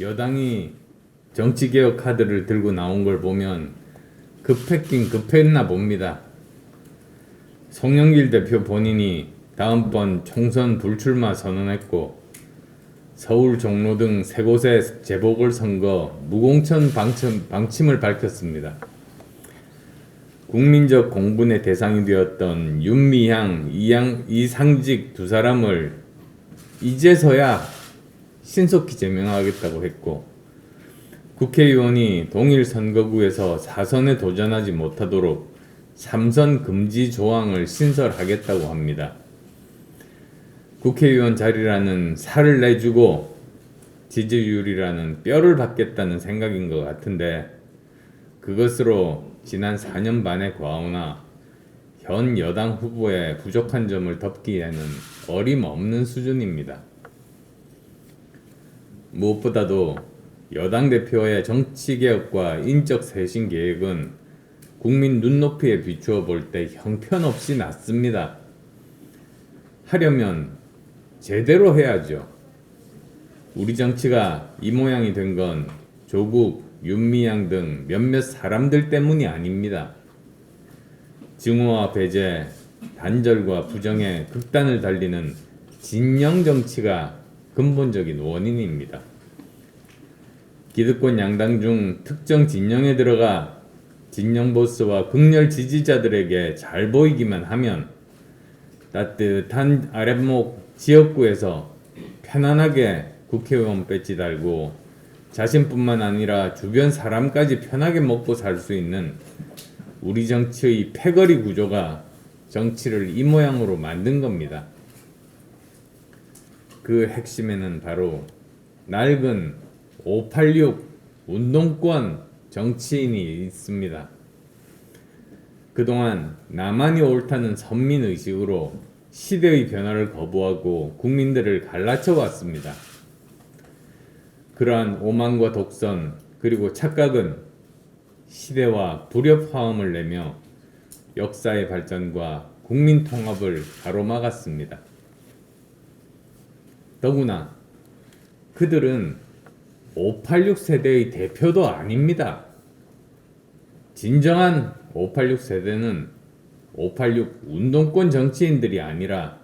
여당이 정치개혁 카드를 들고 나온 걸 보면 급했긴 급했나 봅니다. 송영길 대표 본인이 다음번 총선 불출마 선언했고, 서울 종로 등 세 곳의 재보궐선거 무공천 방침을 밝혔습니다. 국민적 공분의 대상이 되었던 윤미향, 이상직 두 사람을 이제서야 신속히 제명하겠다고 했고, 국회의원이 동일 선거구에서 4선에 도전하지 못하도록 3선 금지 조항을 신설하겠다고 합니다. 국회의원 자리라는 살을 내주고 지지율이라는 뼈를 받겠다는 생각인 것 같은데, 그것으로 지난 4년 반의 과오나 현 여당 후보의 부족한 점을 덮기에는 어림없는 수준입니다. 무엇보다도 여당 대표의 정치개혁과 인적 쇄신 계획은 국민 눈높이에 비추어 볼 때 형편없이 낮습니다. 하려면 제대로 해야죠. 우리 정치가 이 모양이 된 건 조국, 윤미향 등 몇몇 사람들 때문이 아닙니다. 증오와 배제, 단절과 부정의 극단을 달리는 진영 정치가 근본적인 원인입니다. 기득권 양당 중 특정 진영에 들어가 진영 보스와 극렬 지지자들에게 잘 보이기만 하면 따뜻한 아랫목 지역구에서 편안하게 국회의원 배지 달고 자신뿐만 아니라 주변 사람까지 편하게 먹고 살 수 있는 우리 정치의 패거리 구조가 정치를 이 모양으로 만든 겁니다. 그 핵심에는 바로 낡은 586 운동권 정치인이 있습니다. 그동안 나만이 옳다는 선민의식으로 시대의 변화를 거부하고 국민들을 갈라쳐 왔습니다. 그러한 오만과 독선 그리고 착각은 시대와 불협화음을 내며 역사의 발전과 국민 통합을 가로막았습니다. 더구나 그들은 586 세대의 대표도 아닙니다. 진정한 586 세대는 586 운동권 정치인들이 아니라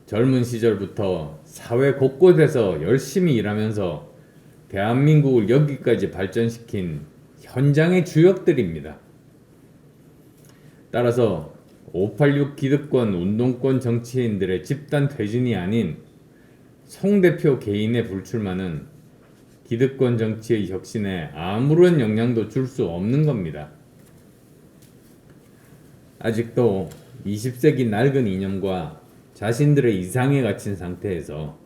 젊은 시절부터 사회 곳곳에서 열심히 일하면서 대한민국을 여기까지 발전시킨 현장의 주역들입니다. 따라서 586 기득권 운동권 정치인들의 집단 퇴진이 아닌 송 대표 개인의 불출마는 기득권 정치의 혁신에 아무런 영향도 줄 수 없는 겁니다. 아직도 20세기 낡은 이념과 자신들의 이상에 갇힌 상태에서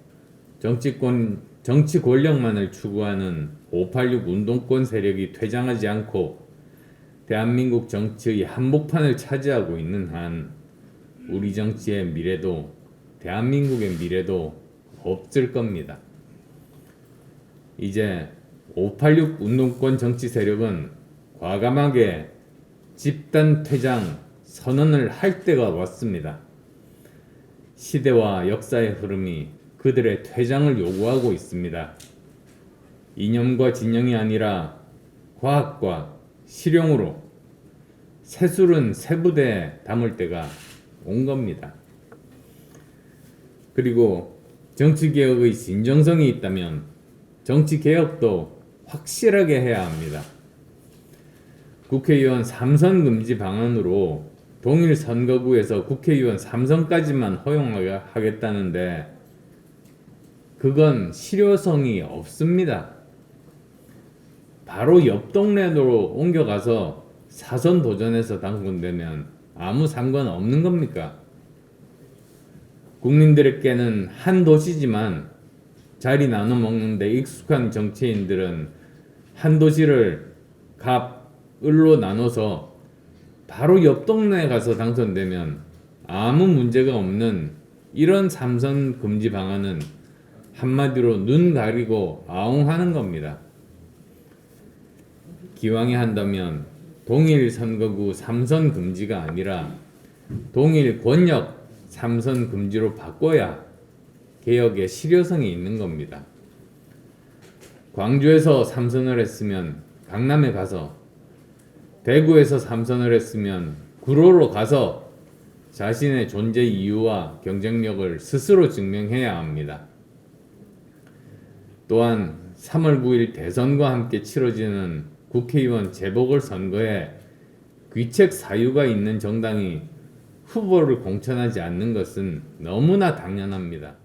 정치 권력만을 추구하는 586 운동권 세력이 퇴장하지 않고 대한민국 정치의 한복판을 차지하고 있는 한 우리 정치의 미래도 대한민국의 미래도 없을 겁니다. 이제 586 운동권 정치 세력은 과감하게 집단 퇴장 선언을 할 때가 왔습니다. 시대와 역사의 흐름이 그들의 퇴장을 요구하고 있습니다. 이념과 진영이 아니라 과학과 실용으로 새술은 새부대에 담을 때가 온 겁니다. 그리고 정치개혁의 진정성이 있다면 정치개혁도 확실하게 해야 합니다. 국회의원 3선 금지 방안으로 동일 선거구에서 국회의원 3선까지만 허용하겠다는데 그건 실효성이 없습니다. 바로 옆 동네로 옮겨가서 4선 도전해서 당선되면 아무 상관없는 겁니까? 국민들에게는 한 도시지만 자리 나눠 먹는데 익숙한 정치인들은 한 도시를 갑, 을로 나눠서 바로 옆 동네에 가서 당선되면 아무 문제가 없는 이런 3선 금지 방안은 한마디로 눈 가리고 아웅하는 겁니다. 기왕에 한다면 동일 선거구 3선 금지가 아니라 동일 권역 3선 금지로 바꿔야 개혁의 실효성이 있는 겁니다. 광주에서 3선을 했으면 강남에 가서, 대구에서 3선을 했으면 구로로 가서 자신의 존재 이유와 경쟁력을 스스로 증명해야 합니다. 또한 3월 9일 대선과 함께 치러지는 국회의원 재보궐선거에 귀책 사유가 있는 정당이 후보를 공천하지 않는 것은 너무나 당연합니다.